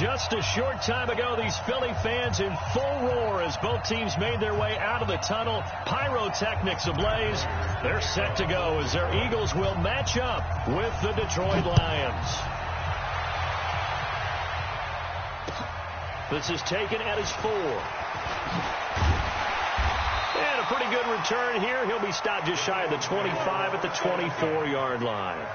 Just a short time ago, these Philly fans in full roar as both teams made their way out of the tunnel. Pyrotechnics ablaze. They're set to go as their Eagles will match up with the Detroit Lions. This is taken at his 4. And a pretty good return here. He'll be stopped just shy of the 25 at the 24-yard line.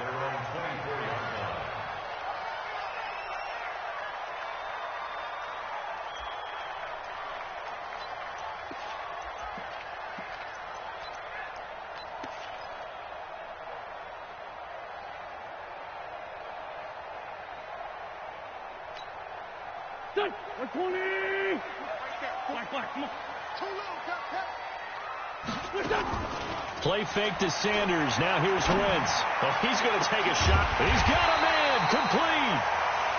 Play fake to Sanders. Now here's Wentz. Oh, he's going to take a shot. He's got a man complete.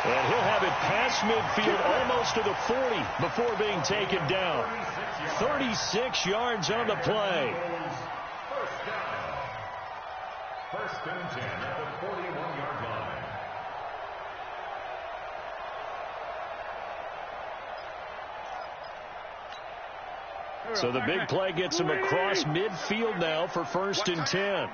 And he'll have it past midfield almost to the 40 before being taken down. 36 yards on the play. First and 10 at the 41-yard line. So the big play gets him across midfield now for first and 10.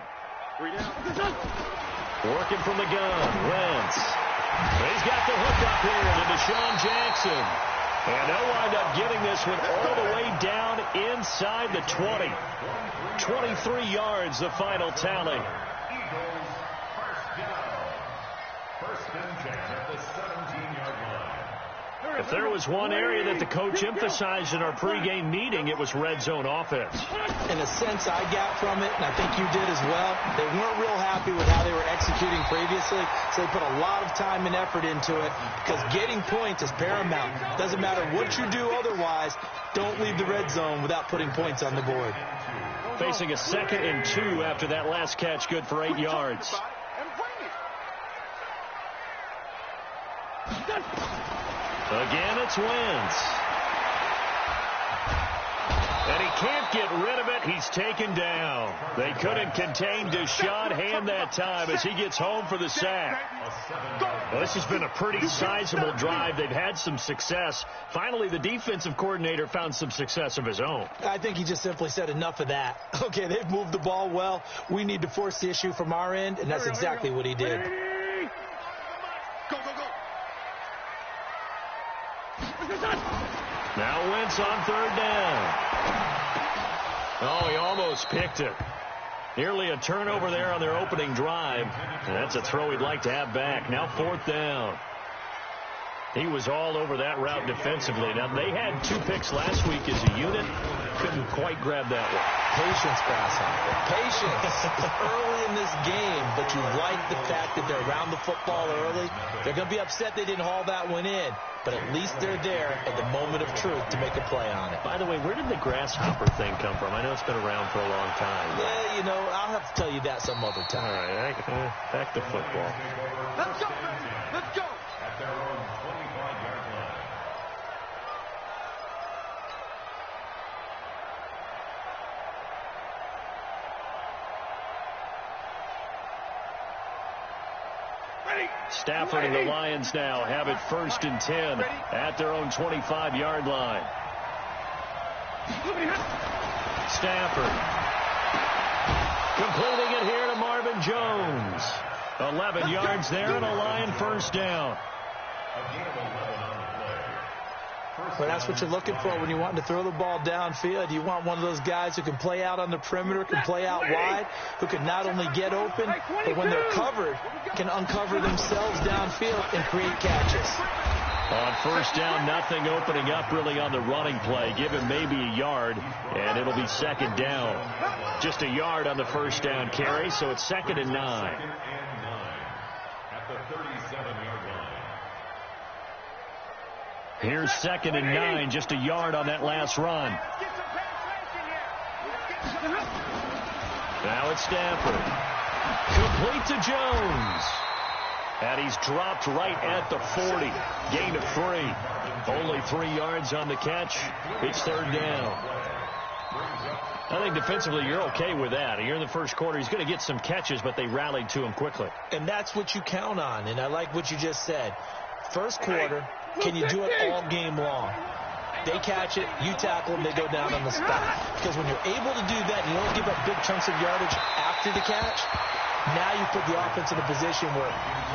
Working from the gun, Wentz. He's got the hook up here to Deshaun Jackson. And they'll wind up getting this one all the way down inside the 20. 23 yards, the final tally. Eagles first down. First and 10 at the 17-yard line. If there was one area that the coach emphasized in our pregame meeting, it was red zone offense. In a sense, I got from it, and I think you did as well, they weren't real happy with how they were executing previously, so they put a lot of time and effort into it because getting points is paramount. Doesn't matter what you do otherwise, don't leave the red zone without putting points on the board. Facing a 2nd and 2 after that last catch, good for 8 yards. Again, it's Wentz. And he can't get rid of it. He's taken down. They couldn't contain Deshaun Hand that time as he gets home for the sack. Well, this has been a pretty sizable drive. They've had some success. Finally, the defensive coordinator found some success of his own. I think he just simply said enough of that. Okay, they've moved the ball well. We need to force the issue from our end, and that's exactly what he did. Now Wentz on 3rd down. Oh, he almost picked it. Nearly a turnover there on their opening drive. And that's a throw he'd like to have back. Now 4th down. He was all over that route defensively. Now, they had 2 picks last week as a unit. Couldn't quite grab that one. Patience, Grasshopper. Patience. Early in this game, but you like the fact that they're around the football early. They're going to be upset they didn't haul that one in, but at least they're there at the moment of truth to make a play on it. By the way, where did the grasshopper thing come from? I know it's been around for a long time. Yeah, you know, I'll have to tell you that some other time. All right, back to football. Let's go, let's go. At their own 25-yard line. Stafford and the Lions now have it 1st and 10 at their own 25-yard line. Stafford completing it here to Marvin Jones. 11 yards there and a Lion first down. Well, that's what you're looking for when you want to throw the ball downfield. You want one of those guys who can play out on the perimeter, can play out wide, who can not only get open, but when they're covered, can uncover themselves downfield and create catches. On first down, nothing opening up really on the running play. Give him maybe a yard, and it'll be 2nd down. Just a yard on the first down carry, so it's 2nd and 9. At the 37-yard line. Here's 2nd and 9, just a yard on that last run. Now it's Stafford. Complete to Jones. And he's dropped right at the 40. Gain of 3. Only 3 yards on the catch. It's 3rd down. I think defensively you're okay with that. Here in the first quarter, he's going to get some catches, but they rallied to him quickly. And that's what you count on, and I like what you just said. First quarter, Can you do it all game long? They catch it, you tackle them, they go down on the spot. Because when you're able to do that, and you don't give up big chunks of yardage after the catch, now you put the offense in a position where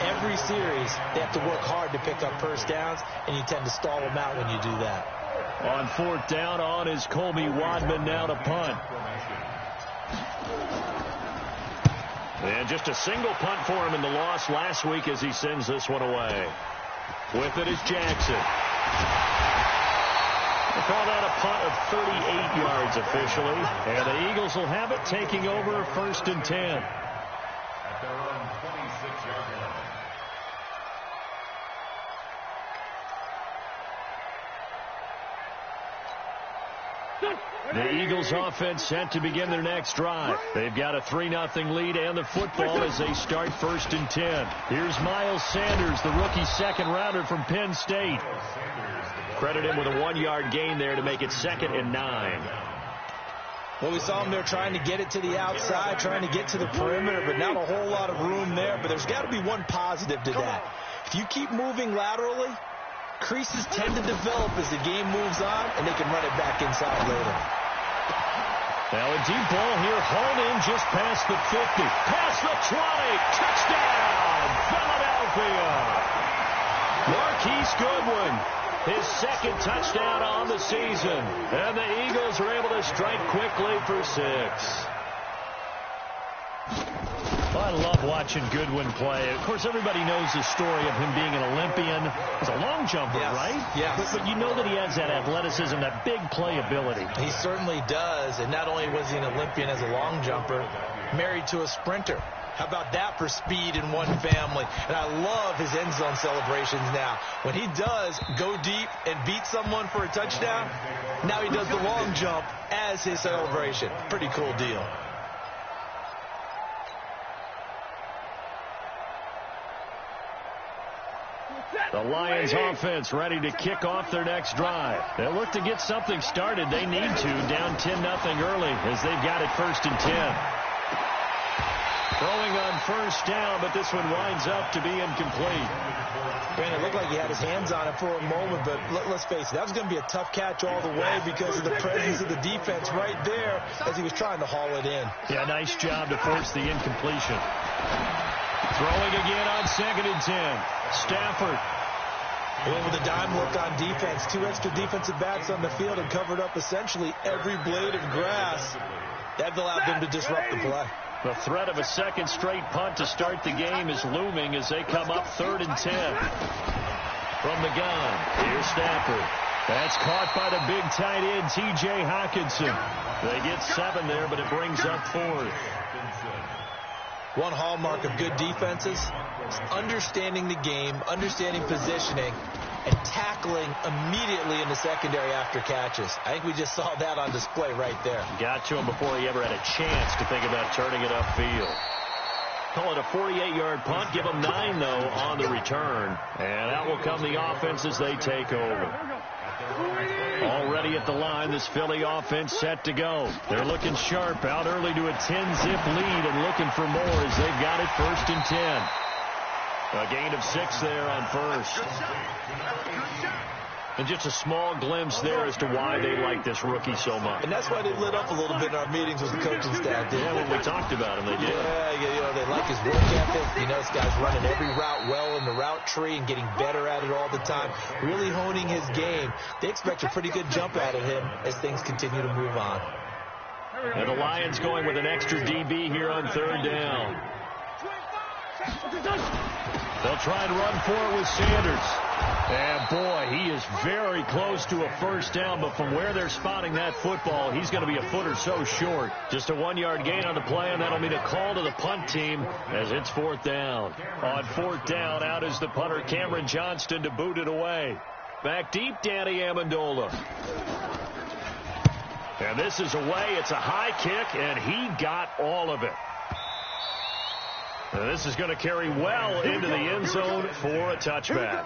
every series they have to work hard to pick up first downs, and you tend to stall them out when you do that. On fourth down, on is Colby Wadman now to punt. And just a single punt for him in the loss last week as he sends this one away. With it is Jackson. They call that a punt of 38 yards officially. And the Eagles will have it, taking over 1st and 10. At their own 26-yard line. The Eagles offense set to begin their next drive. They've got a 3-0 lead and the football as they start 1st and 10. Here's Miles Sanders, the rookie second-rounder from Penn State. Credit him with a 1-yard gain there to make it 2nd and 9. Well, we saw him there trying to get it to the outside, trying to get to the perimeter, but not a whole lot of room there. But there's got to be one positive to that. If you keep moving laterally, creases tend to develop as the game moves on, and they can run it back inside later. Now a deep ball here, hauled in just past the 50. Past the 20. Touchdown, Philadelphia. Marquise Goodwin, his 2nd touchdown on the season. And the Eagles are able to strike quickly for 6. I love watching Goodwin play. Of course, everybody knows the story of him being an Olympian. He's a long jumper, yes, right? Yes. But you know that he has that athleticism, that big playability. He certainly does. And not only was he an Olympian as a long jumper, married to a sprinter. How about that for speed in one family? And I love his end zone celebrations now. When he does go deep and beat someone for a touchdown, now he does the long jump as his celebration. Pretty cool deal. The Lions offense ready to kick off their next drive. They'll look to get something started. They need to, down 10-0 early as they've got it 1st and 10. Throwing on 1st down, but this one winds up to be incomplete. Man, it looked like he had his hands on it for a moment, but let's face it, that was going to be a tough catch all the way because of the presence of the defense right there as he was trying to haul it in. Yeah, nice job to force the incompletion. Throwing again on 2nd and 10. Stafford. Went with a dime look on defense. 2 extra defensive backs on the field and covered up essentially every blade of grass. That allowed them to disrupt the play. The threat of a 2nd straight punt to start the game is looming as they come up 3rd and 10. From the gun, here's Stafford. That's caught by the big tight end, T.J. Hockenson. They get 7 there, but it brings up 4th. One hallmark of good defenses is understanding the game, understanding positioning, and tackling immediately in the secondary after catches. I think we just saw that on display right there. Got to him before he ever had a chance to think about turning it upfield. Call it a 48-yard punt. Give them 9, though, on the return. And out will come the offense as they take over. Already at the line, this Philly offense set to go. They're looking sharp, out early to a 10-zip lead and looking for more as they've got it 1st and 10. A gain of 6 there on 1st. And just a small glimpse there as to why they like this rookie so much. And that's why they lit up a little bit in our meetings with the coaching staff. Yeah, when we talked about him, they did. Yeah, they like his work ethic. You know, this guy's running every route well in the route tree and getting better at it all the time, really honing his game. They expect a pretty good jump out of him as things continue to move on. And the Lions going with an extra DB here on 3rd down. They'll try and run for it with Sanders. And, boy, he is very close to a 1st down, but from where they're spotting that football, he's going to be a foot or so short. Just a 1-yard gain on the play, and that'll mean a call to the punt team as it's 4th down. On 4th down, out is the punter, Cameron Johnston, to boot it away. Back deep, Danny Amendola. And this is away. It's a high kick, and he got all of it. And this is going to carry well into the end zone for a touchback.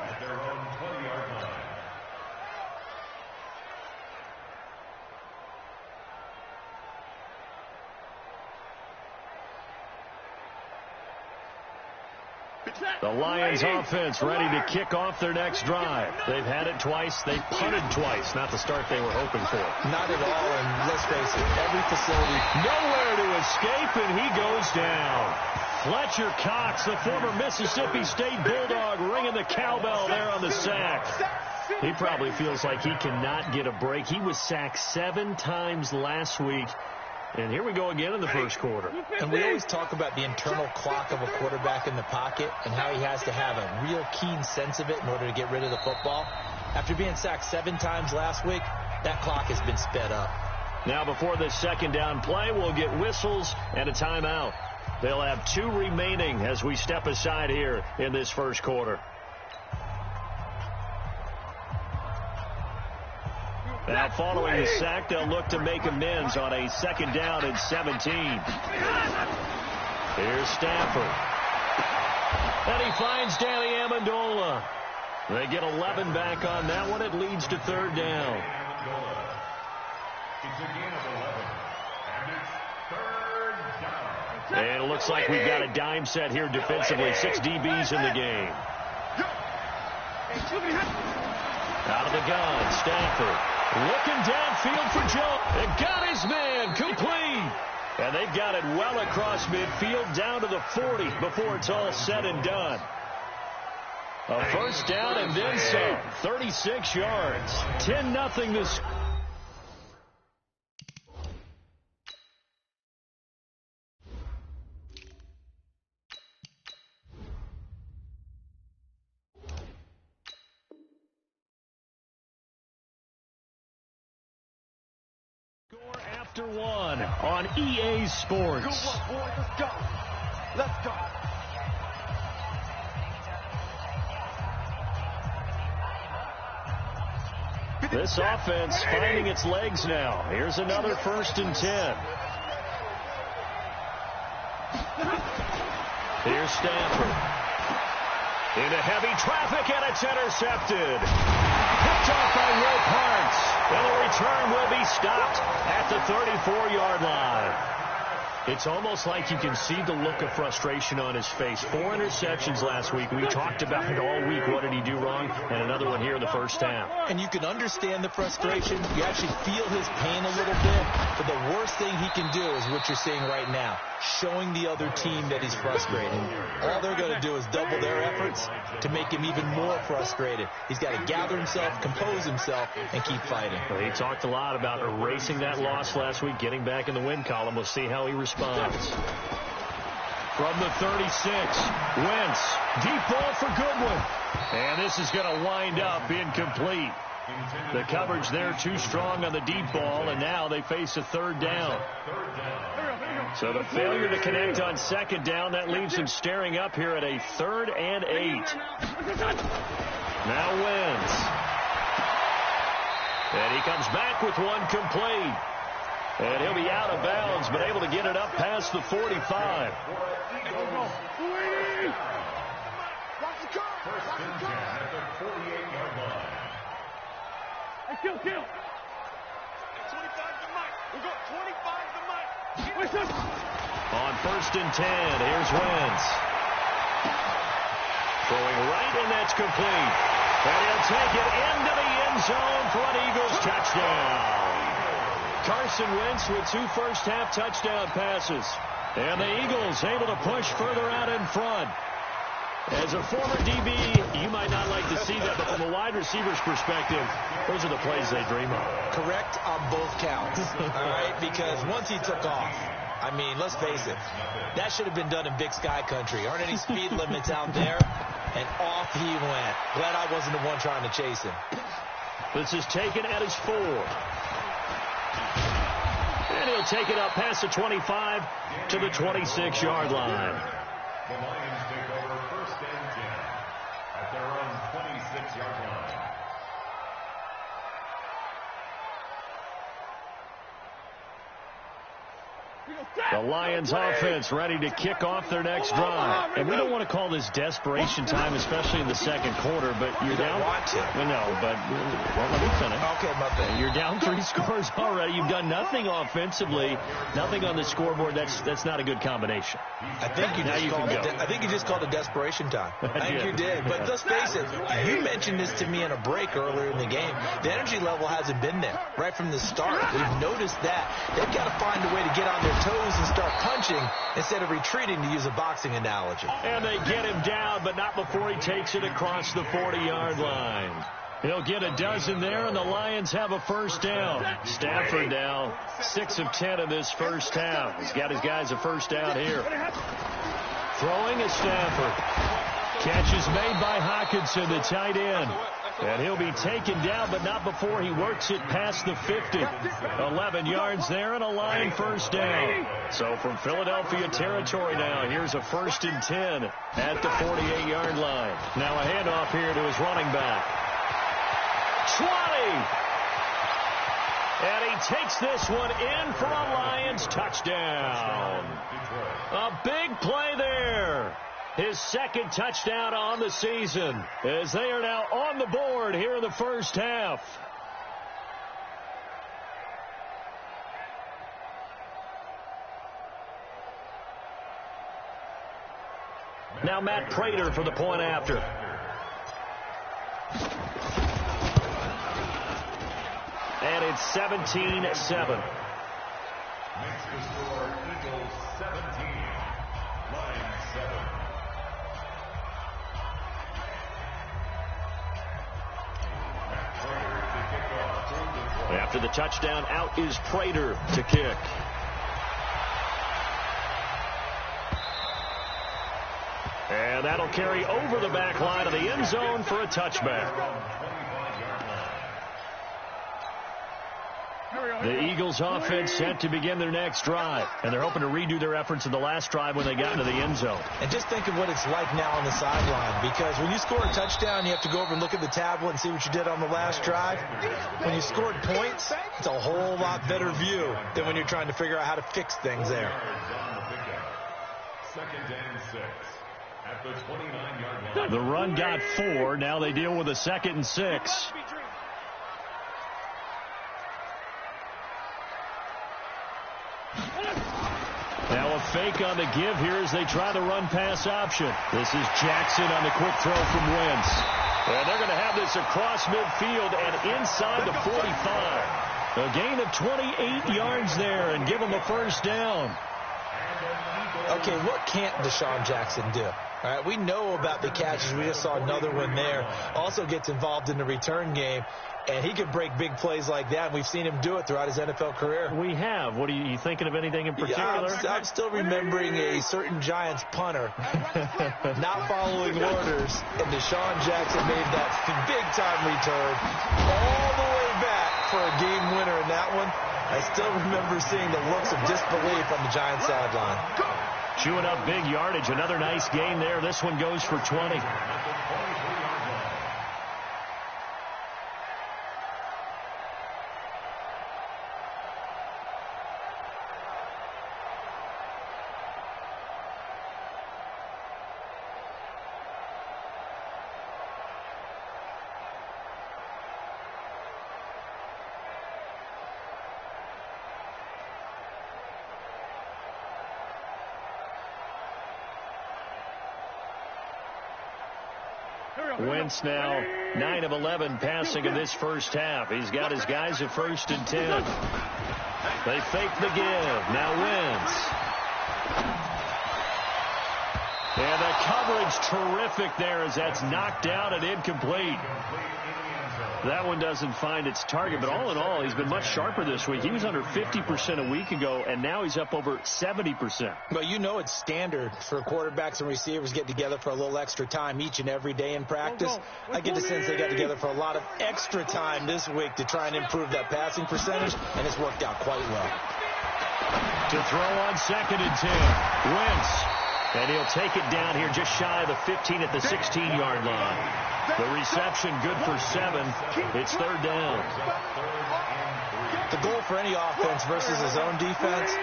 The Lions offense ready to kick off their next drive. They've had it twice. They've punted twice. Not the start they were hoping for. Not at all, and let's face it, every facility. Nowhere to escape, and he goes down. Fletcher Cox, the former Mississippi State Bulldog, ringing the cowbell there on the sack. He probably feels like he cannot get a break. He was sacked 7 times last week. And here we go again in the first quarter. And we always talk about the internal clock of a quarterback in the pocket and how he has to have a real keen sense of it in order to get rid of the football. After being sacked 7 times last week, that clock has been sped up. Now before this second down play, we'll get whistles and a timeout. They'll have 2 remaining as we step aside here in this first quarter. Now following the sack, they'll look to make amends on a second down and 17. Here's Stafford. And he finds Danny Amendola. They get 11 back on that one. It leads to third down. It's a gain of 11. And it's third down. And it looks like we've got a dime set here defensively. 6 DBs in the game. Out of the gun, Stafford. Looking downfield for Joe. And got his man complete. And they've got it well across midfield down to the 40 before it's all said and done. A first down and then some. 36 yards. 10-0 this. After one on EA Sports. Good luck, boys. Let's go. Let's go. This offense finding its legs now. Here's another 1st and 10. Here's Stafford. Into heavy traffic, and it's intercepted. Picked off by Will Parks. And the return will be stopped at the 34-yard line. It's almost like you can see the look of frustration on his face. 4 interceptions last week. We talked about it all week. What did he do wrong? And another one here in the first half. And you can understand the frustration. You actually feel his pain a little bit. But the worst thing he can do is what you're seeing right now, showing the other team that he's frustrated. All they're going to do is double their efforts to make him even more frustrated. He's got to gather himself, compose himself, and keep fighting. Well, he talked a lot about erasing that loss last week, getting back in the win column. We'll see how he responds. From the 36, Wentz, deep ball for Goodwin. And this is going to wind up incomplete. The coverage there too strong on the deep ball, and now they face a third down. So the failure to connect on second down, that leaves them staring up here at a 3rd and 8. Now Wentz. And he comes back with one complete. And he'll be out of bounds, but able to get it up past the 45. First and 10 at the 48-yard line. Kill. 25 to Mike. We got 25 to Mike. On 1st and 10, here's Wentz. Throwing right, and that's complete. And he'll take it into the end zone for an Eagles touchdown. Carson Wentz with 2 first-half touchdown passes. And the Eagles able to push further out in front. As a former DB, you might not like to see that, but from a wide receiver's perspective, those are the plays they dream of. Correct on both counts, all right? Because once he took off, I mean, let's face it, that should have been done in Big Sky country. Aren't any speed limits out there? And off he went. Glad I wasn't the one trying to chase him. This is taken at his 4. And he'll take it up past the 25 to the 26-yard line. The Lions take over 1st and 10 at their own 26-yard line. The Lions offense ready to kick off their next drive. And we don't want to call this desperation time, especially in the second quarter, but you're down. Want to. No, but well, let me finish. Okay, my bad. You're down 3 scores already. You've done nothing offensively, nothing on the scoreboard. That's not a good combination. I think you just called it desperation time. I think you did. But let's face it, you mentioned this to me in a break earlier in the game. The energy level hasn't been there right from the start. We've noticed that. They've got to find a way to get on their toes and start punching instead of retreating, to use a boxing analogy. And they get him down, but not before he takes it across the 40-yard line. He'll get a dozen there, and the Lions have a first down. Stafford now 6 of 10 in this first half. He's got his guys a first down here. Throwing is Stafford. Catch is made by Hockenson, the tight end. And he'll be taken down, but not before he works it past the 50. 11 yards there and a line first down. So from Philadelphia territory now, here's a 1st and 10 at the 48-yard line. Now a handoff here to his running back. 20! And he takes this one in for a Lions touchdown. A big play there. His second touchdown on the season, as they are now on the board here in the first half. Now Matt Prater for the point after. And it's 17-7. Makes the score Eagles 17, Lions 7. After the touchdown, out is Prater to kick. And that'll carry over the back line of the end zone for a touchback. The Eagles offense set to begin their next drive, and they're hoping to redo their efforts in the last drive when they got into the end zone. And just think of what it's like now on the sideline, because when you score a touchdown, you have to go over and look at the tablet and see what you did on the last drive. When you scored points, it's a whole lot better view than when you're trying to figure out how to fix things there. 2nd and 6 at the 29-yard line. The run got 4. Now they deal with a 2nd and 6. Now a fake on the give here as they try the run-pass option. This is Jackson on the quick throw from Wentz. And they're going to have this across midfield and inside the 45. A gain of 28 yards there and give them a first down. Okay, what can't Deshaun Jackson do? All right, we know about the catches. We just saw another one there. Also gets involved in the return game. And he can break big plays like that. We've seen him do it throughout his NFL career. We have. What are you thinking of anything in particular? Yeah, I'm still remembering a certain Giants punter not following orders. And Deshaun Jackson made that big-time return all the way back for a game winner in that one. I still remember seeing the looks of disbelief on the Giants sideline. Chewing up big yardage. Another nice gain there. This one goes for 20. Wentz now 9 of 11 passing in this first half. He's got his guys at 1st and 10. They fake the give. Now Wentz. And the coverage terrific there as that's knocked out and incomplete. That one doesn't find its target, but all in all, he's been much sharper this week. He was under 50% a week ago, and now he's up over 70%. Well, you know it's standard for quarterbacks and receivers get together for a little extra time each and every day in practice. I get the sense they got together for a lot of extra time this week to try and improve that passing percentage, and it's worked out quite well. To throw on 2nd and 10. Wentz And he'll take it down here just shy of the 15 at the 16-yard line. The reception good for 7. It's third down. The goal for any offense versus his own defense,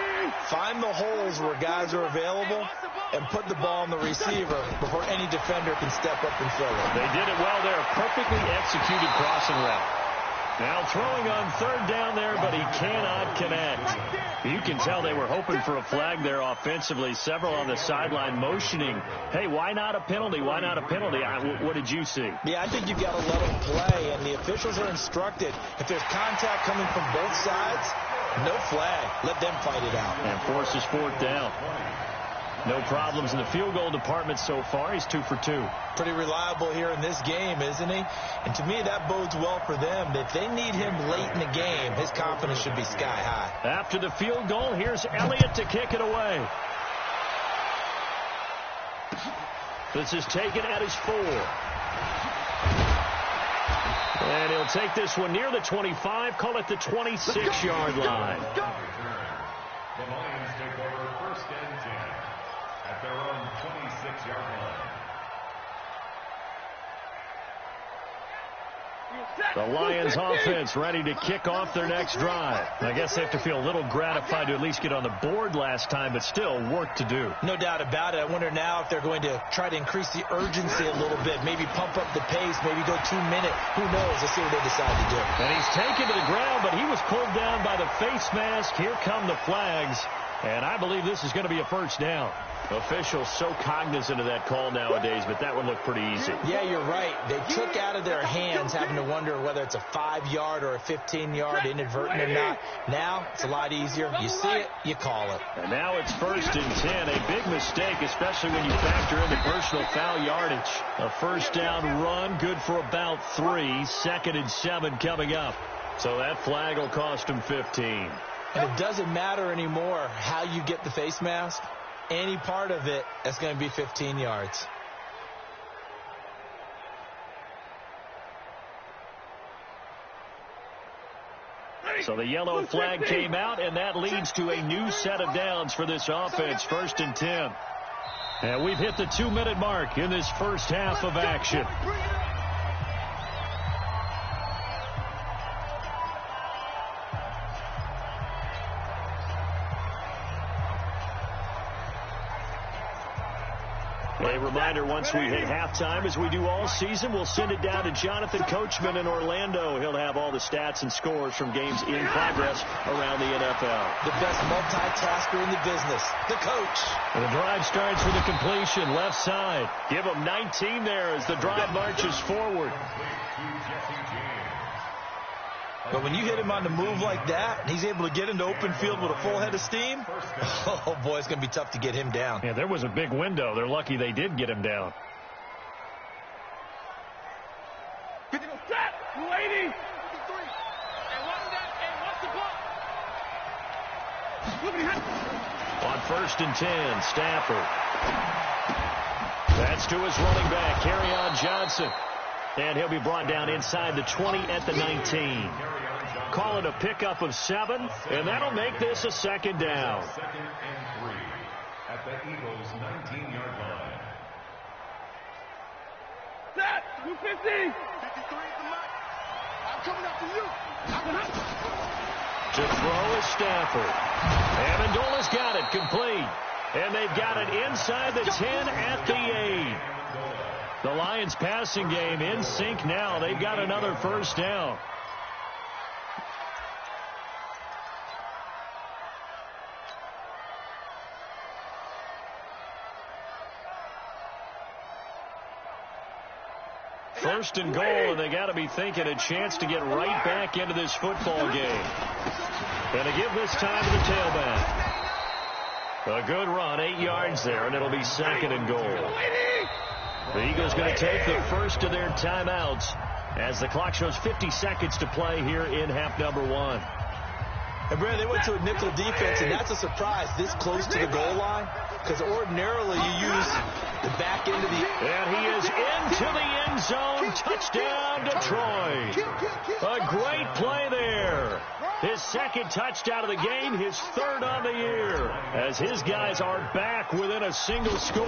find the holes where guys are available and put the ball on the receiver before any defender can step up and fill it. They did it well there. Perfectly executed crossing route. Now throwing on third down there, but he cannot connect. You can tell they were hoping for a flag there offensively. Several on the sideline motioning, hey, why not a penalty? Why not a penalty? What did you see? Yeah, I think you've got to let them play, and the officials are instructed. If there's contact coming from both sides, no flag. Let them fight it out. And forces fourth down. No problems in the field goal department so far. He's 2 for 2. Pretty reliable here in this game, isn't he? And to me, that bodes well for them. If they need him late in the game, his confidence should be sky high. After the field goal, here's Elliott to kick it away. This is taken at his 4. And he'll take this one near the 25, call it the 26-yard line. The Lions take over first and 10 at their own 26-yard line. The Lions offense ready to kick off their next drive. I guess they have to feel a little gratified to at least get on the board last time, but still work to do. No doubt about it. I wonder now if they're going to try to increase the urgency a little bit, maybe pump up the pace, maybe go 2 minute. Who knows? Let's see what they decide to do. And he's taken to the ground, but he was pulled down by the face mask. Here come the flags, and I believe this is going to be a first down. Officials so cognizant of that call nowadays, but that one looked pretty easy. Yeah, you're right. They took out of their hands having to wonder whether it's a 5-yard or a 15-yard inadvertent or not. Now it's a lot easier. You see it, you call it. And now it's first and 10. A big mistake, especially when you factor in the personal foul yardage. A first down run, good for about 3. 2nd and 7 coming up. So that flag will cost him 15. And it doesn't matter anymore how you get the face mask. Any part of it, that's going to be 15 yards. So the yellow flag came out, and that leads to a new set of downs for this offense. 1st and 10. And we've hit the 2-minute mark in this first half of action. A reminder, once we hit halftime, as we do all season, we'll send it down to Jonathan Coachman in Orlando. He'll have all the stats and scores from games in progress around the NFL. The best multitasker in the business, the coach. And the drive starts with a completion, left side. Give him 19 there as the drive marches forward. But when you hit him on the move like that, and he's able to get into open field with a full head of steam, oh, boy, it's going to be tough to get him down. Yeah, there was a big window. They're lucky they did get him down. Set, 280. And watch that, and watch the ball. On 1st and 10, Stafford. That's to his running back, Kerryon Johnson. And he'll be brought down inside the 20 at the 19. Call it a pickup of 7, and that'll make this a 2nd down. 2nd and 3 at the Eagles' 19-yard line. Set, 250. 53 is the mark. I'm coming up to you. To throw is Stafford. Amendola's got it, complete. And they've got it inside the 10 at the 8. The Lions passing game in sync now. They've got another first down. First and goal, and they got to be thinking a chance to get right back into this football game. And to give this time to the tailback. A good run, 8 yards there, and it'll be 2nd and goal. The Eagles going to take the first of their timeouts as the clock shows 50 seconds to play here in half number 1. And, Brandon, they went to a nickel defense, and that's a surprise this close to the goal line, because ordinarily you use the back end of the... And he is into the end zone. Touchdown, Detroit. A great play there. His second touchdown of the game, his third on the year, as his guys are back within a single score.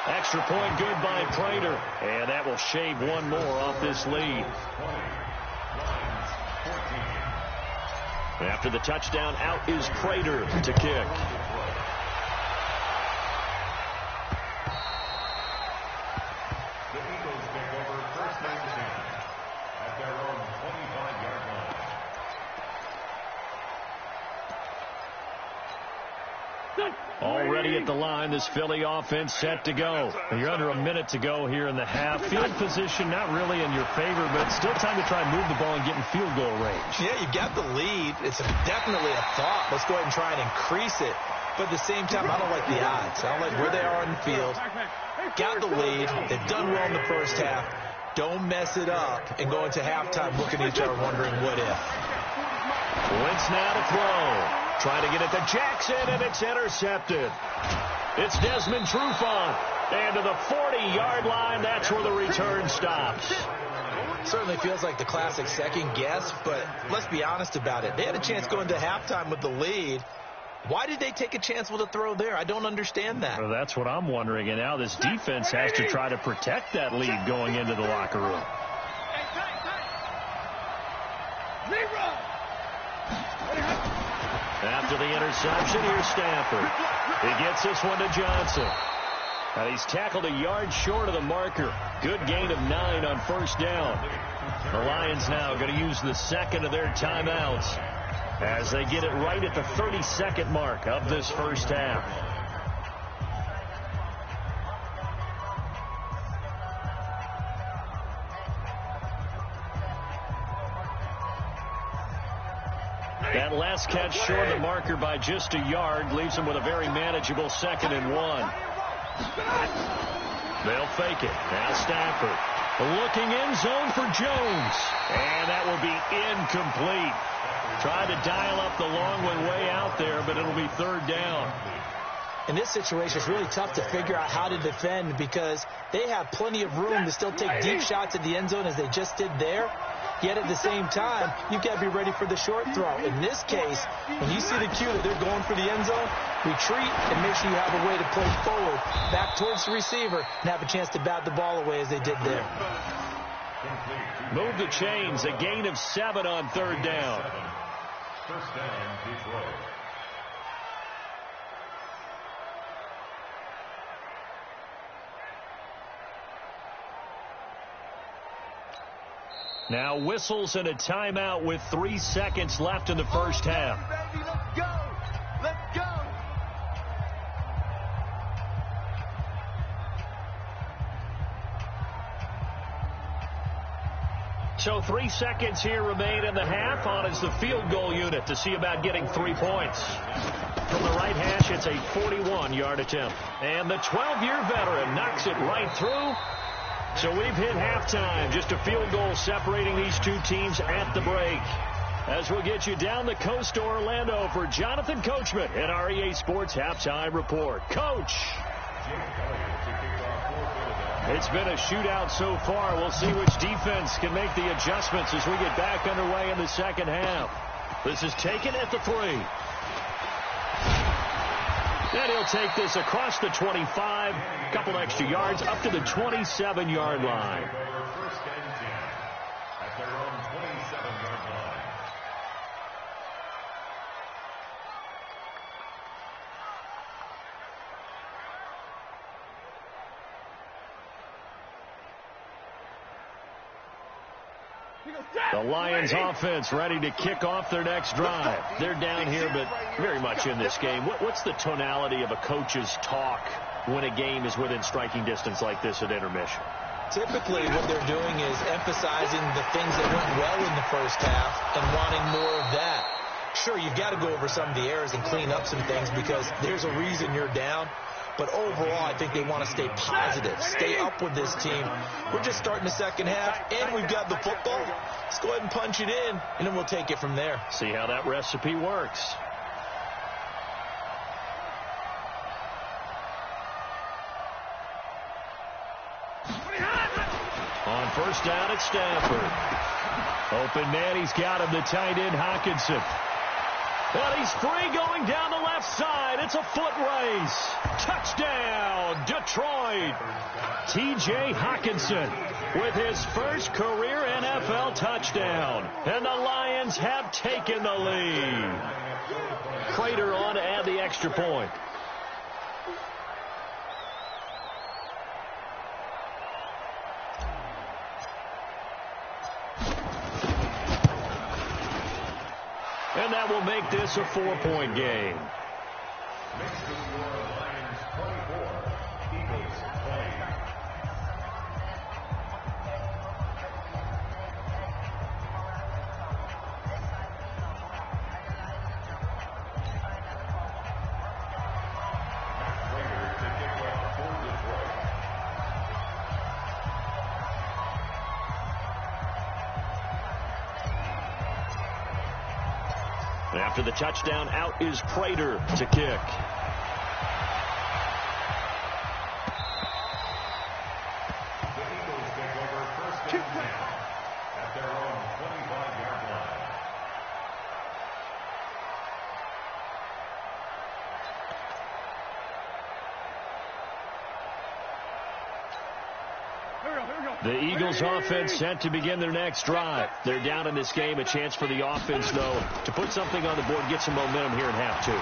Extra point good by Prater, and that will shave one more off this lead. After the touchdown, out is Prater to kick. The Eagles take over first and 10 at their own 25-yard line. Already at the line, this Philly offense set to go. You're under a minute to go here in the half. Field position not really in your favor, but still time to try and move the ball and get in field goal range. Yeah, you got the lead. It's definitely a thought. Let's go ahead and try and increase it. But at the same time, I don't like the odds. I don't like where they are in the field. Got the lead. They've done well in the first half. Don't mess it up and go into halftime looking at each other wondering what if. Wentz now to throw. Trying to get it to Jackson, and it's intercepted. It's Desmond Trufant. And to the 40-yard line, that's where the return stops. Certainly feels like the classic second guess, but let's be honest about it. They had a chance going to halftime with the lead. Why did they take a chance with a throw there? I don't understand that. Well, that's what I'm wondering. And now this defense has to try to protect that lead going into the locker room. After the interception, here's Stafford. He gets this one to Johnson. And he's tackled a yard short of the marker. Good gain of 9 on first down. The Lions now going to use the second of their timeouts as they get it right at the 32nd mark of this first half. That last catch short of the marker by just a yard leaves him with a very manageable 2nd and 1. They'll fake it. Now Stafford looking in zone for Jones. And that will be incomplete. Tried to dial up the long one way out there, but it'll be 3rd down. In this situation, it's really tough to figure out how to defend because they have plenty of room to still take deep shots at the end zone as they just did there. Yet at the same time, you've got to be ready for the short throw. In this case, when you see the cue that they're going for the end zone, retreat and make sure you have a way to play forward, back towards the receiver, and have a chance to bat the ball away as they did there. Move the chains, a gain of 7 on 3rd down. First down, Detroit. Now whistles and a timeout with 3 seconds left in the first half. Let's go. Let's go. So 3 seconds here remain in the half. On is the field goal unit to see about getting 3 points. From the right hash, it's a 41-yard attempt. And the 12-year veteran knocks it right through. So we've hit halftime. Just a field goal separating these two teams at the break. As we'll get you down the coast to Orlando for Jonathan Coachman in our EA Sports Halftime Report. Coach! It's been a shootout so far. We'll see which defense can make the adjustments as we get back underway in the second half. This is taken at the 3. And he'll take this across the 25, a couple extra yards, up to the 27-yard line. First and 10 at their own 27-yard line. The Lions offense ready to kick off their next drive. They're down here, but very much in this game. What's the tonality of a coach's talk when a game is within striking distance like this at intermission? Typically, what they're doing is emphasizing the things that went well in the first half and wanting more of that. Sure, you've got to go over some of the errors and clean up some things because there's a reason you're down. But overall, I think they want to stay positive, stay up with this team. We're just starting the second half, and we've got the football. Let's go ahead and punch it in, and then we'll take it from there. See how that recipe works. On first down, it's Stafford. Open man, he's got him, the tight end, Hockenson. And he's free going down the left side. It's a foot race. Touchdown, Detroit. T.J. Hockenson with his first career NFL touchdown. And the Lions have taken the lead. Prater on to add the extra point. And that will make this a 4-point game. Next to score, Lions 24, Eagles 20. Prater to kick off for Detroit. After the touchdown, out is Prater to kick. The Eagles take over first and 10 at their own 25-yard line. The Eagles offense set to begin their next drive. They're down in this game. A chance for the offense, though, to put something on the board, get some momentum here in half two.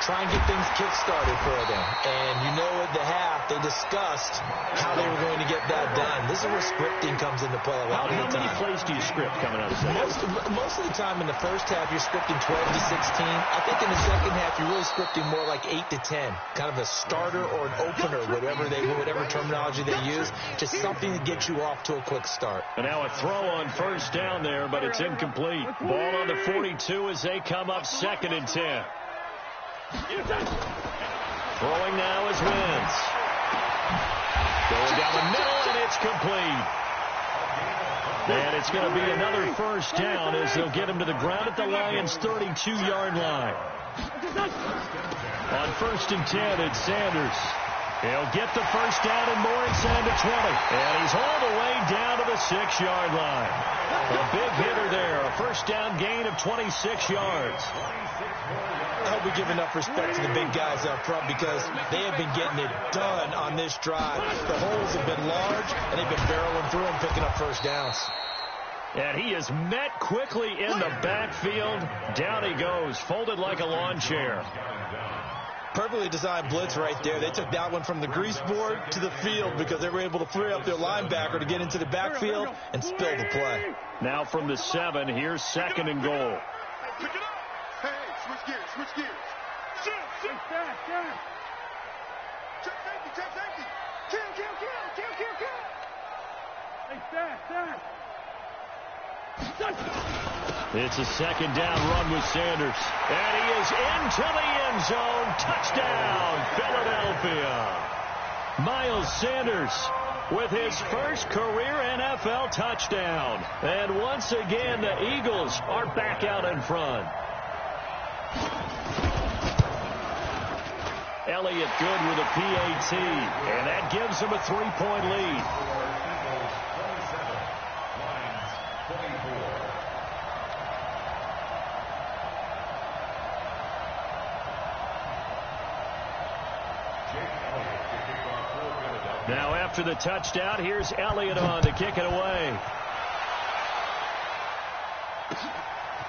Try and get things kick-started for them. And you know at the half, they discussed how they were going to get that done. This is where scripting comes into play a lot of the time. How many plays do you script coming out of the second? Most of the time in the first half, you're scripting 12 to 16. I think in the second half, you're really scripting more like 8 to 10. Kind of a starter or an opener, whatever terminology they use, just something to get you off to a quick start. And now a throw on first down there, but it's incomplete. Ball on the 42 as they come up 2nd and 10. Throwing now is Wentz. Going down the middle, and it's complete. And it's going to be another first down as they'll get him to the ground at the Lions' 32-yard line. On 1st and 10, it's Sanders. He'll get the first down and more inside the 20. And he's all the way down to the 6-yard line. A big hitter there. A first down gain of 26 yards. I hope we give enough respect to the big guys up front because they have been getting it done on this drive. The holes have been large, and they've been barreling through them, picking up first downs. And he is met quickly in the backfield. Down he goes, folded like a lawn chair. Perfectly designed blitz right there. They took that one from the grease board to the field because they were able to free up their linebacker to get into the backfield and spill the play. Now from the 7, here's 2nd and goal. Pick it up. Hey, switch gears, switch gears. Check safety. Kill. It's a 2nd down run with Sanders. And he is into the end zone. Touchdown, Philadelphia. Miles Sanders with his first career NFL touchdown. And once again, the Eagles are back out in front. Elliott good with a PAT. And that gives him a 3-point lead. Eagles 27, Lions 24. Now after the touchdown, here's Elliott on to kick it away.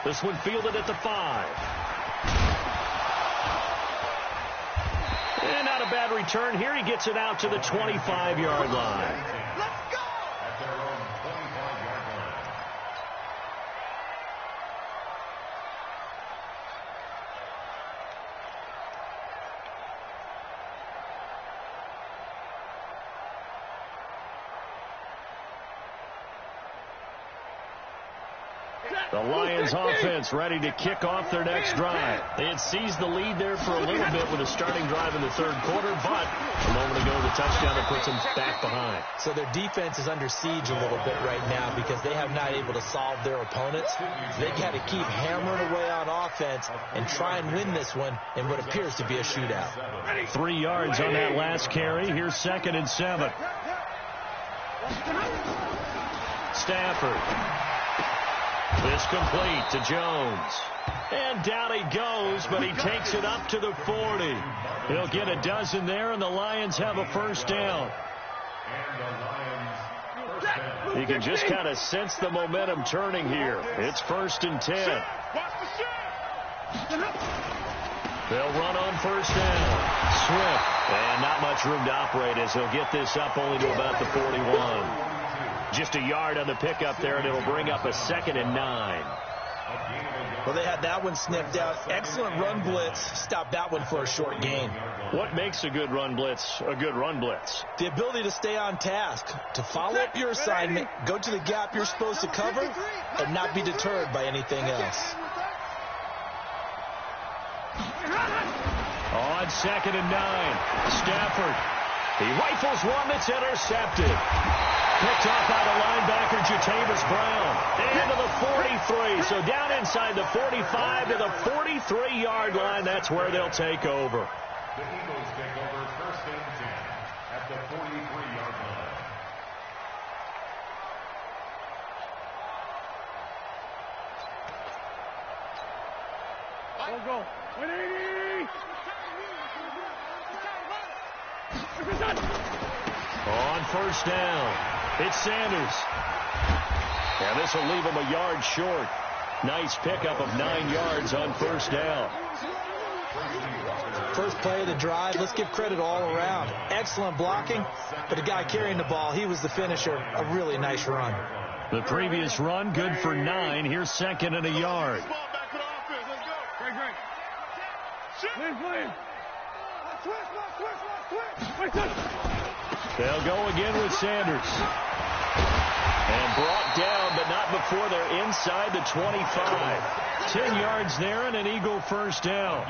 This one fielded at the 5. And not a bad return here. He gets it out to the 25-yard line. Let's go! At their own 25-yard line. The Lions offense ready to kick off their next drive. They had seized the lead there for a little bit with a starting drive in the third quarter, but a moment ago the touchdown that puts them back behind. So their defense is under siege a little bit right now because they have not able to solve their opponents. They got to keep hammering away on offense and try and win this one in what appears to be a shootout. 3 yards on that last carry. Here's 2nd and 7. Stafford. This complete to Jones. And down he goes, but he takes it up to the 40. He'll get a dozen there, and the Lions have a first down. You can just kind of sense the momentum turning here. It's 1st and 10. They'll run on first down. Swift. And not much room to operate as he'll get this up only to about the 41. Just a yard on the pickup there, and it'll bring up a 2nd and 9. Well, they had that one sniffed out. Excellent run blitz. Stopped that one for a short gain. What makes a good run blitz a good run blitz? The ability to stay on task, to follow up your assignment, go to the gap you're supposed to cover, and not be deterred by anything else. On 2nd and 9, Stafford. He rifles one that's intercepted. Picked off by the linebacker, Jatavis Brown. And to the 43. So down inside the 45 to the 43-yard line. That's where they'll take over. The Eagles take over 1st and 10 at the 43-yard line. Go. 180. On first down, it's Sanders. And this will leave him a yard short. Nice pickup of 9 yards on first down. First play of the drive, let's give credit all around. Excellent blocking, but the guy carrying the ball, he was the finisher. A really nice run. The previous run, good for 9. Here's 2nd and a yard. They'll go again with Sanders. And brought down, but not before they're inside the 25. 10 yards there and an Eagle first down.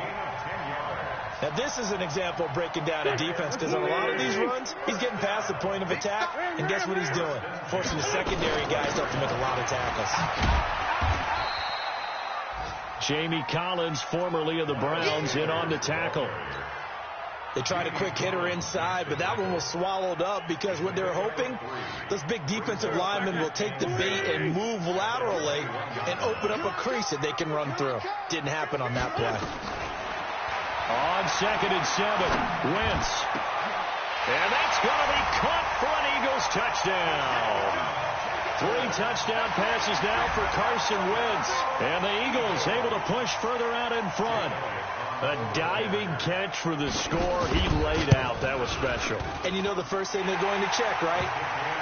Now, this is an example of breaking down a defense because on a lot of these runs, he's getting past the point of attack, and guess what he's doing? Forcing the secondary guys to have to make a lot of tackles. Jamie Collins, formerly of the Browns, in on the tackle. They tried a quick hitter inside, but that one was swallowed up because what they're hoping, those big defensive linemen will take the bait and move laterally and open up a crease that they can run through. Didn't happen on that play. On 2nd and 7, Wentz. And that's going to be caught for an Eagles touchdown. 3 touchdown passes now for Carson Wentz. And the Eagles able to push further out in front. A diving catch for the score. He laid out. That was special. And you know the first thing they're going to check, right?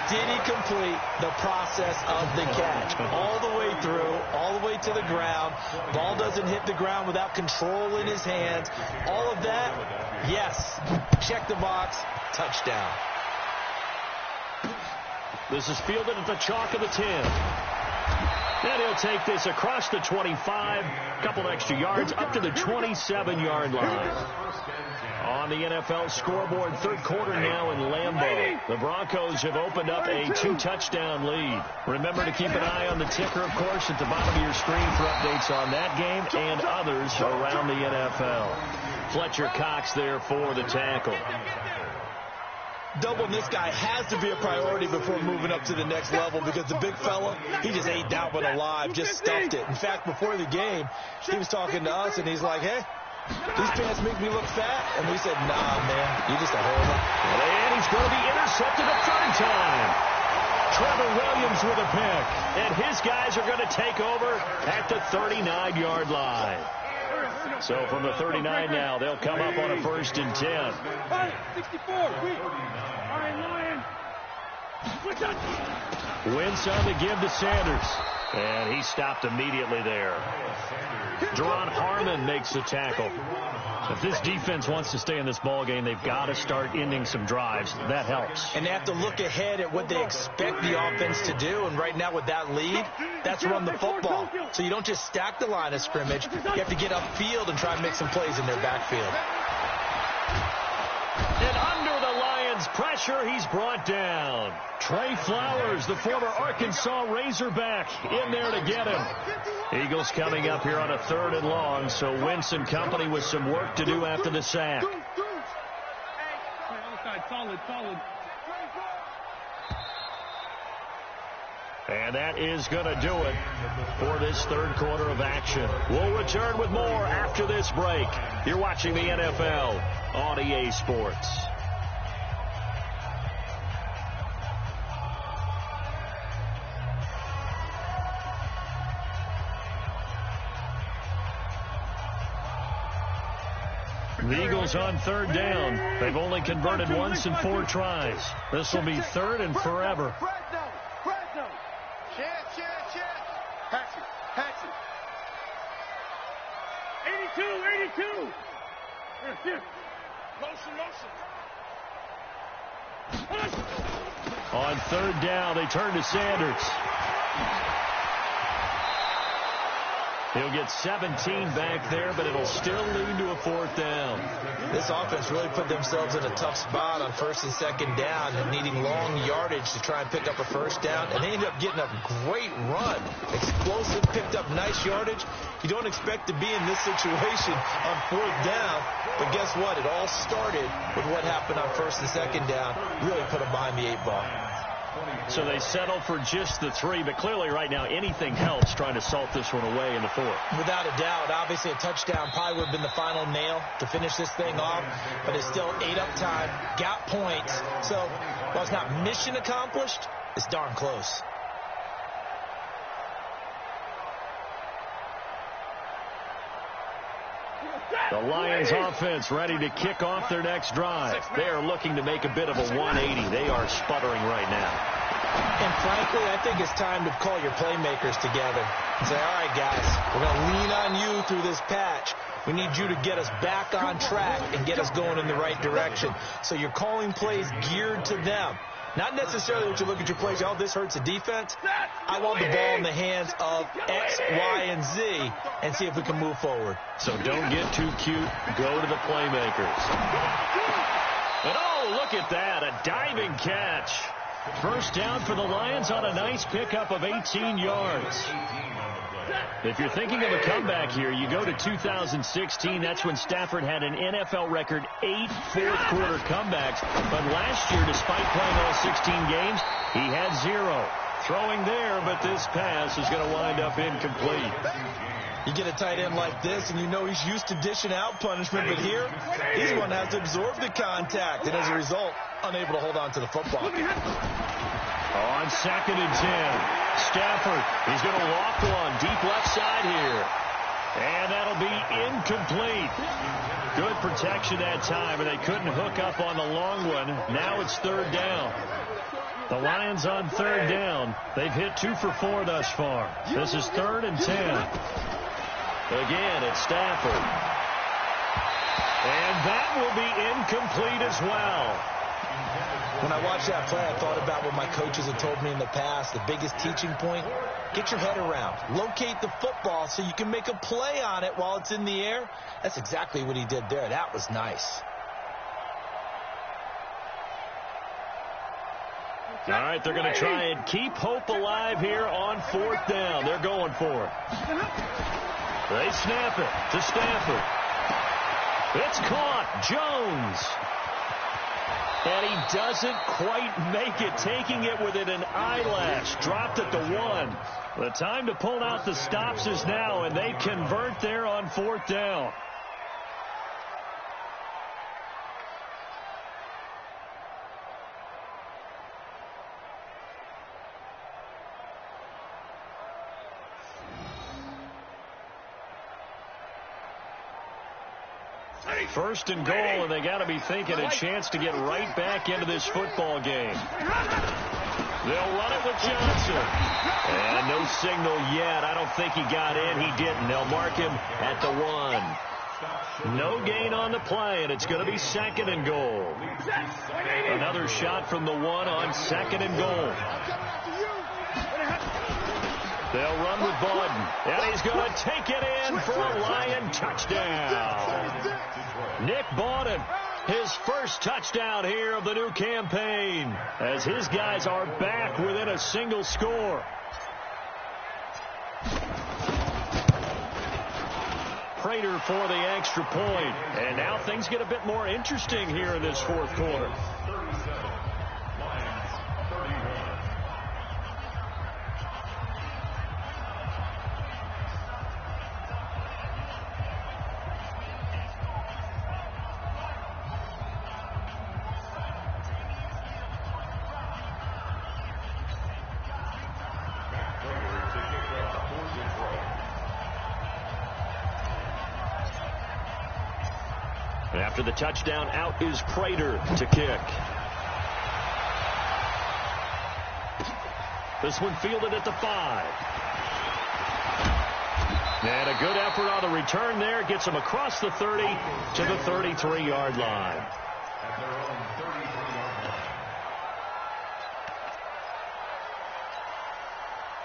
Did he complete the process of the catch? All the way through, all the way to the ground. Ball doesn't hit the ground without control in his hands. All of that, yes. Check the box. Touchdown. This is fielded at the chalk of the 10. And he'll take this across the 25, a couple extra yards, up to the 27-yard line. On the NFL scoreboard, third quarter now in Lambeau. The Broncos have opened up a 2-touchdown lead. Remember to keep an eye on the ticker, of course, at the bottom of your screen for updates on that game and others around the NFL. Fletcher Cox there for the tackle. Doubling this guy has to be a priority before moving up to the next level because the big fella, he just ate that one alive, just stuffed it. In fact, before the game, he was talking to us, and he's like, hey, these pants make me look fat. And we said, nah, man, you just a homer. And he's going to be intercepted a third time. Trevor Williams with a pick. And his guys are going to take over at the 39-yard line. So from the 39 now, they'll come up on a 1st and 10. 64. Lion. Wentz on the give to Sanders. And he stopped immediately there. Deron Harmon makes the tackle. If this defense wants to stay in this ball game, they've got to start ending some drives. That helps. And they have to look ahead at what they expect the offense to do. And right now with that lead, that's run the football. So you don't just stack the line of scrimmage. You have to get upfield and try and make some plays in their backfield. And under the Lions' pressure, he's brought down. Trey Flowers, the former Arkansas Razorback, in there to get him. Eagles coming up here on a 3rd and long, so Wentz and company with some work to do after the sack. Solid. And that is going to do it for this 3rd quarter of action. We'll return with more after this break. You're watching the NFL on EA Sports. The Eagles on 3rd down. They've only converted once in 4 tries. This will be 3rd and forever. Hatch it. 82. Here. Motion. On 3rd down, they turn to Sanders. He'll get 17 back there, but it'll still lead to a 4th down. This offense really put themselves in a tough spot on 1st and 2nd down and needing long yardage to try and pick up a 1st down. And they ended up getting a great run. Explosive, picked up nice yardage. You don't expect to be in this situation on 4th down. But guess what? It all started with what happened on 1st and 2nd down. Really put them behind the 8 ball. So they settle for just the 3, but clearly right now anything helps trying to salt this one away in the 4th. Without a doubt, obviously a touchdown probably would have been the final nail to finish this thing off, but it's still 8 up time, got points. So while it's not mission accomplished, it's darn close. The Lions offense ready to kick off their next drive. They are looking to make a bit of a 180. They are sputtering right now. And frankly, I think it's time to call your playmakers together and say, all right, guys, we're going to lean on you through this patch. We need you to get us back on track and get us going in the right direction. So you're calling plays geared to them. Not necessarily that you look at your plays, oh, this hurts the defense. I want the ball in the hands of X, Y, and Z and see if we can move forward. So don't get too cute. Go to the playmakers. And oh, look at that, a diving catch. 1st down for the Lions on a nice pickup of 18 yards. If you're thinking of a comeback here, you go to 2016. That's when Stafford had an NFL record 8 fourth-quarter comebacks. But last year, despite playing all 16 games, he had 0. Throwing there, but this pass is going to wind up incomplete. You get a tight end like this, and you know he's used to dishing out punishment. But here, he's the one that has to absorb the contact. And as a result, unable to hold on to the football. On 2nd and 10. Stafford, he's going to walk one deep left side here. And that'll be incomplete. Good protection that time, and they couldn't hook up on the long one. Now it's 3rd down. The Lions on 3rd down. They've hit 2 for 4 thus far. This is 3rd and 10. Again, it's Stafford. And that will be incomplete as well. When I watched that play, I thought about what my coaches had told me in the past. The biggest teaching point, get your head around. Locate the football so you can make a play on it while it's in the air. That's exactly what he did there. That was nice. All right, they're going to try and keep hope alive here on 4th down. They're going for it. They snap it to Stafford. It's caught. Jones. And he doesn't quite make it, taking it within an eyelash. Dropped at the 1. The time to pull out the stops is now, and they convert there on 4th down. First and goal, and they got to be thinking a chance to get right back into this football game. They'll run it with Johnson. And no signal yet. I don't think he got in. He didn't. They'll mark him at the 1. No gain on the play, and it's going to be 2nd and goal. Another shot from the 1 on 2nd and goal. They'll run with Bawden. And he's going to take it in for a Lion touchdown. Nick Bawden, his first touchdown here of the new campaign, as his guys are back within a single score. Prater for the extra point. And now things get a bit more interesting here in this 4th quarter. After the touchdown, out is Prater to kick. This one fielded at the 5. And a good effort on the return there. Gets him across the 30 to the 33-yard line. At their own 33-yard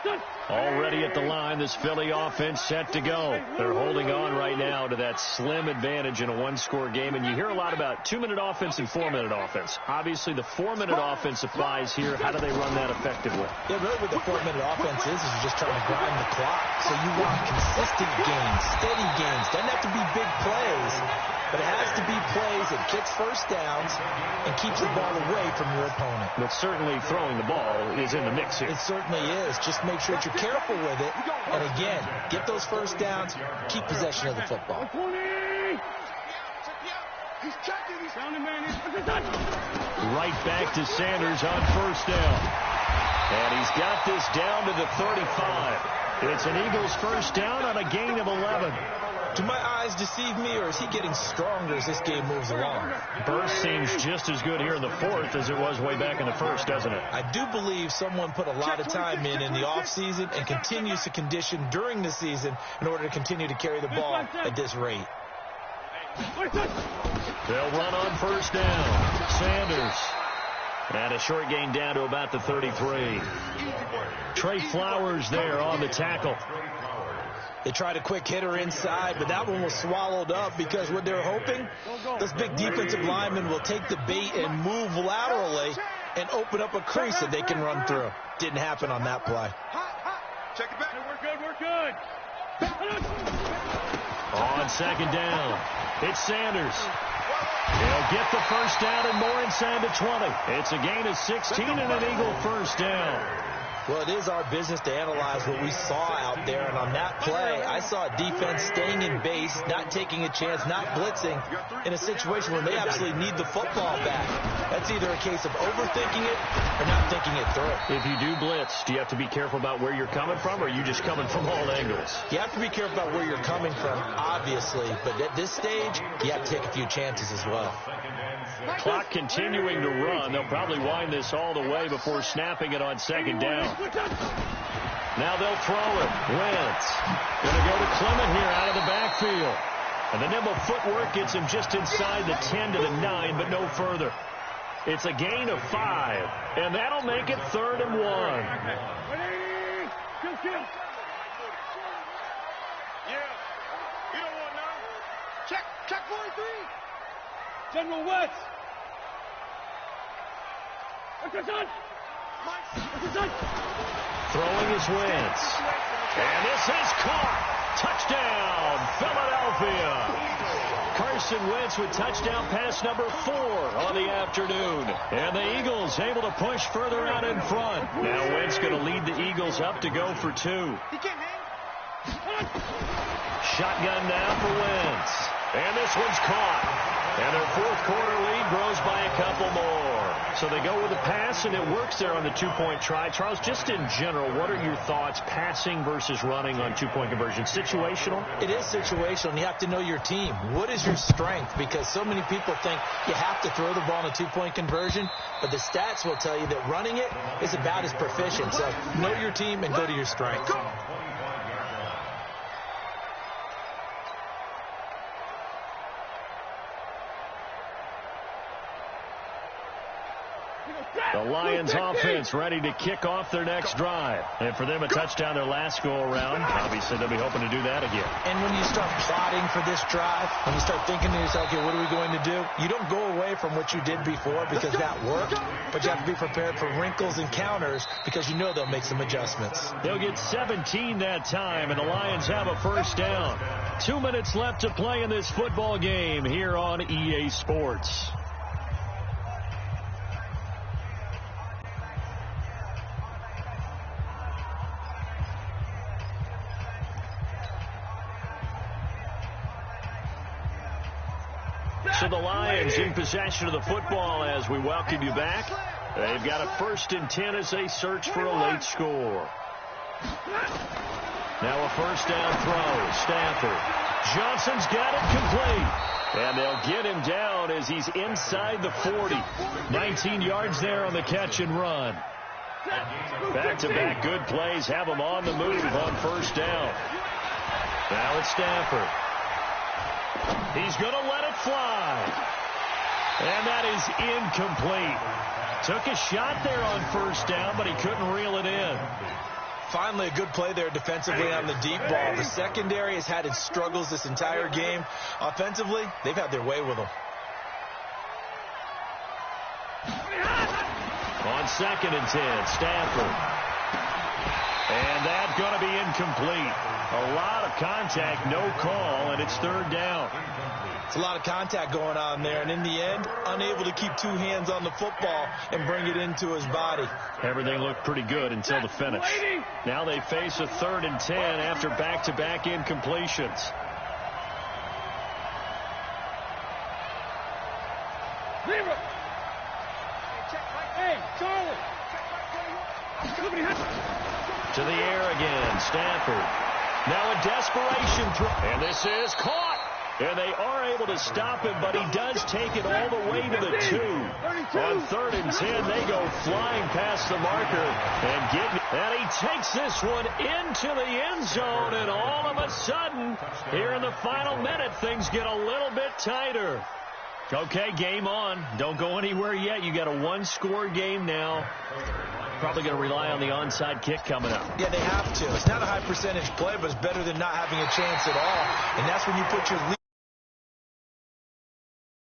line. Already at the line, this Philly offense set to go. They're holding on right now to that slim advantage in a 1-score game. And you hear a lot about 2-minute offense and 4-minute offense. Obviously, the 4-minute offense applies here. How do they run that effectively? Yeah, really what the 4-minute offense is you're just trying to grind the clock. So you want consistent gains, steady gains. Doesn't have to be big plays, but it has to be plays that gets first downs and keeps the ball away from your opponent. But certainly throwing the ball is in the mix here. It certainly is. Just make sure that you're careful with it. And again, get those first downs, keep possession of the football. Right back to Sanders on first down. And he's got this down to the 35. It's an Eagles first down on a gain of 11. Do my eyes deceive me, or is he getting stronger as this game moves along? Burst seems just as good here in the 4th as it was way back in the 1st, doesn't it? I do believe someone put a lot of time in the offseason and continues to condition during the season in order to continue to carry the ball at this rate. They'll run on first down. Sanders. And a short gain down to about the 33. Trey Flowers there on the tackle. They tried a quick hitter inside, but that one was swallowed up because what they're hoping, those big defensive linemen will take the bait and move laterally and open up a crease that they can run through. Didn't happen on that play. Check it back. We're good. On second down, it's Sanders. He'll get the first down and more inside the 20. It's a gain of 16 and an Eagle first down. Well, it is our business to analyze what we saw out there, and on that play, I saw a defense staying in base, not taking a chance, not blitzing, in a situation where they absolutely need the football back. That's either a case of overthinking it or not thinking it through. If you do blitz, do you have to be careful about where you're coming from, or are you just coming from all angles? You have to be careful about where you're coming from, obviously, but at this stage, you have to take a few chances as well. Clock continuing to run. They'll probably wind this all the way before snapping it on second down. Now they'll throw it. Wentz going to go to Clement here out of the backfield. And the nimble footwork gets him just inside the 10 to the 9, but no further. It's a gain of 5, and that'll make it 3rd and 1. Check 43. General West. Throwing is Wentz. And this is caught. Touchdown, Philadelphia. Carson Wentz with touchdown pass number 4 on the afternoon. And the Eagles able to push further out in front. Now Wentz going to lead the Eagles up to go for 2. Shotgun now for Wentz. And this one's caught. And their fourth quarter lead grows by a couple more. So they go with a pass, and it works there on the two-point try. Charles, just in general, what are your thoughts passing versus running on two-point conversion? Situational? It is situational, and you have to know your team. What is your strength? Because so many people think you have to throw the ball in a two-point conversion, but the stats will tell you that running it is about as proficient. So know your team and go to your strength. The Lions offense ready to kick off their next drive. And for them, a touchdown their last go-around. Obviously, they'll be hoping to do that again. And when you start plotting for this drive, when you start thinking to yourself, okay, what are we going to do? You don't go away from what you did before because that worked, but you have to be prepared for wrinkles and counters because you know they'll make some adjustments. They'll get 17 that time, and the Lions have a first down. 2 minutes left to play in this football game here on EA Sports. So the Lions in possession of the football as we welcome you back. They've got a 1st and 10 as they search for a late score. Now a first down throw. Stafford. Johnson's got it complete. And they'll get him down as he's inside the 40. 19 yards there on the catch and run. Back-to-back good plays have him on the move on first down. Now it's Stafford. He's going to let it fly. And that is incomplete. Took a shot there on first down, but he couldn't reel it in. Finally, a good play there defensively on the deep ball. The secondary has had its struggles this entire game. Offensively, they've had their way with them. On 2nd and 10, Stafford. And that's going to be incomplete. A lot of contact, no call, and it's 3rd down. It's a lot of contact going on there, and in the end, unable to keep 2 hands on the football and bring it into his body. Everything looked pretty good until the finish. Now they face a 3rd and 10 after back-to-back incompletions. To the air again, Stafford. Now a desperation throw, and this is caught. And they are able to stop him, but he does take it all the way to the 2. On 3rd and 10, they go flying past the marker and he takes this one into the end zone, and all of a sudden, here in the final minute, things get a little bit tighter. Okay, game on. Don't go anywhere yet. You got a 1-score game now. Probably going to rely on the onside kick coming up. Yeah, they have to. It's not a high percentage play, but it's better than not having a chance at all. And that's when you put your lead.